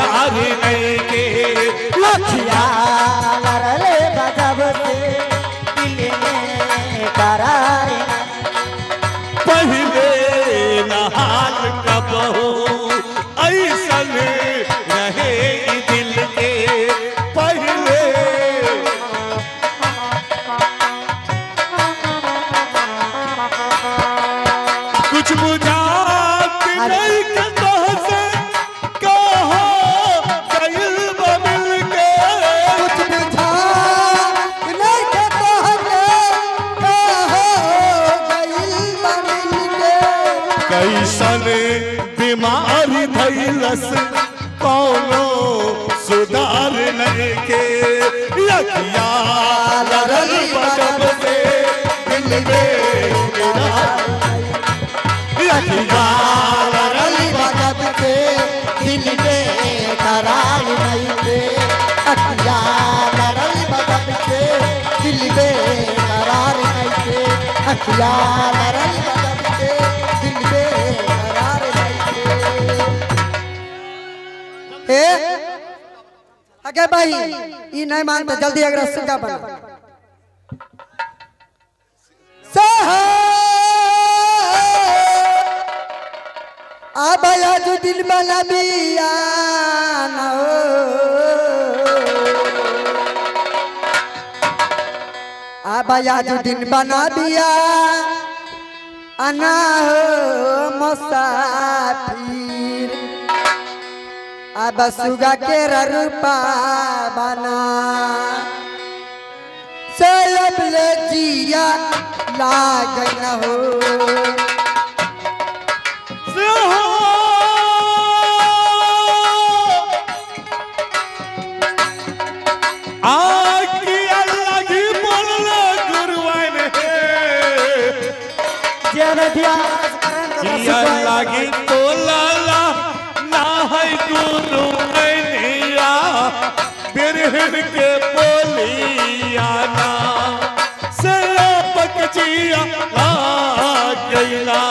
करार नहीं के लखिया लड़ले गजब से दिल में करार पहले नहाल कबहू ऐसन रहे दिल के पहले कुछ बुझात नहीं के तोहसे कहो कइल मिल के कुछ बुझा नहीं के तोहके कहो गइल मिल के कैसन बीमारी धैलस कौनो सुधार नहीं के लखिया लड़ल बजब से दिल में लखिया लड़ल गजब से दिल में करार नहीं के लखिया लड़ल गजब से दिल में करार नहीं के लखिया लड़ल गजब से दिल में करार नहीं के अगे भाई ये नहीं मानते जल्दी अगर सिक्का बना आबया जो दिल बना बिया ना हो आबया जो दिल बना बिया अना हो मुसाफिर अब सुगा के रूपा बना सब ले जिया लाग न हो लगी तो लाला ना है गुरु मैनिया बिरहन के बोलिया ना से पकजिया ला गईला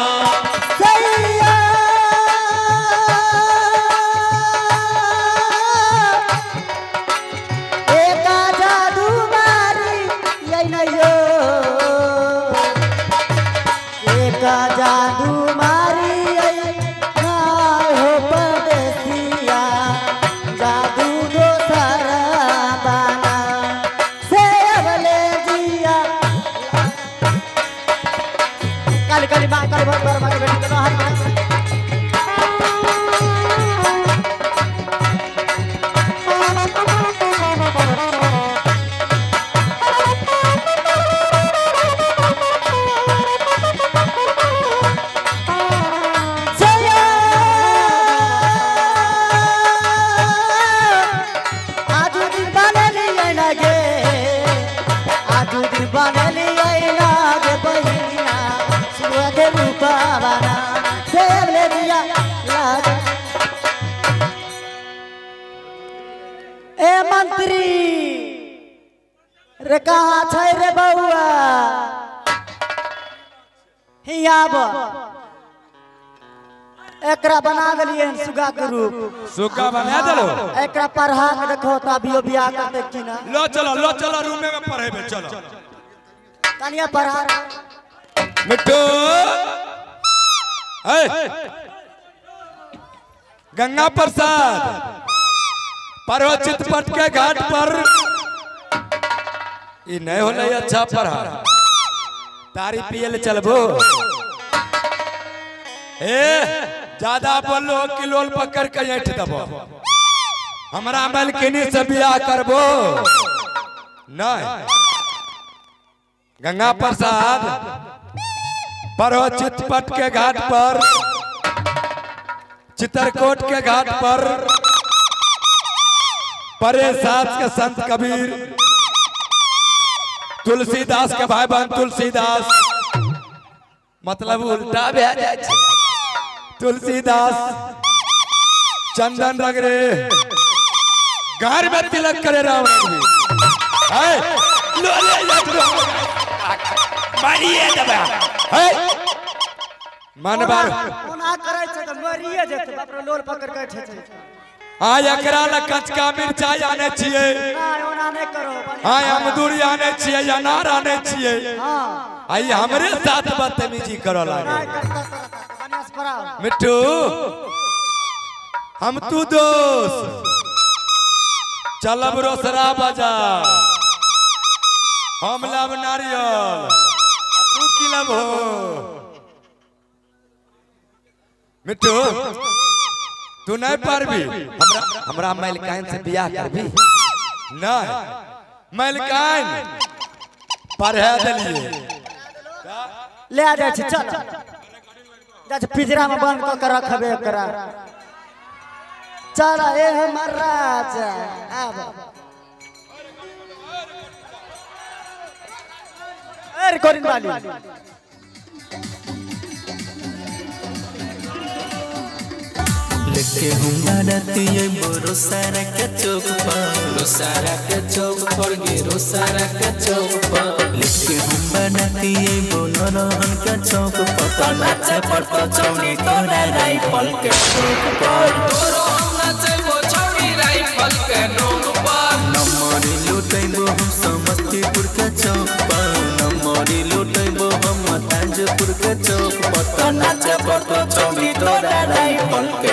जादू मारी ना हो परदेसिया जादू दोसर बना से अगले जिया काली काली मां काली भर भर मारी बेटी के हर मां मंत्री रे कहाँ छै रे बउआ हियाब एकरा बना देलिए सुगा के रूप सुगा बना देलो एकरा पढ़ा के देखो त अभियो बियाह करते कि ना लो चलो रूम में पढ़ेबे चलो कनिया पढ़ा मिट्टू ए गंगा प्रसाद परो चितपट के घाट पर ई नहीं होले अच्छा पढ़ा तारी पियल चलबो ए ज्यादा बोलो किलोल पकड़ के ऐठ दबो हमरा मलकिनी से बियाह करबो नहीं गंगा प्रसाद परो चितपट के घाट पर चित्रकोट के घाट पर परे साथ के संत कबीर तुलसीदास के भाई बहन तुलसीदास मतलब उल्टा भे जाए तुलसीदास चंदन रगरे घर में तिलक करे रावण मन बार ओना करे छै त मरिए जेते बाप रे लोल पकड़ के ठेचे हाँ एकरा ला कचका मिर्चाई आने छिए हाँ अमदूरी आने छिए अनार आने छिए आई हमरे साथ बदतमीजी करो लागे मिट्टू हम तू दोस्त चलब रोसरा बाजार हम लब नारियल तू की लब हो मिट्टू तू नहीं पारबी हमरा मलिकाइन से बियाह करबी नहीं मलिकाइन पढ़ा दिलिए ले आ जाए चल जा पिंजरा में बंद कर रखबे करा चल ए हमर राजा आब अरे कोरिन वाली लेके हम बाराती बोरो सारा के चौक पर रोसारा के चौक पर गे रोसारा के चौक पर लेके हम बाराती बोनो रहन के चौक पर नाचे पर चौनी तोरा राइफल के चौक पर तोरो हम नाचे वो चौनी राइफल के नोक पर नमरी लुटैबो हम समस्तीपुर के चौक पर नमरी लुटैबो हम ताजपुर के चौक पर नाचे पर चौनी तोरा राइफल के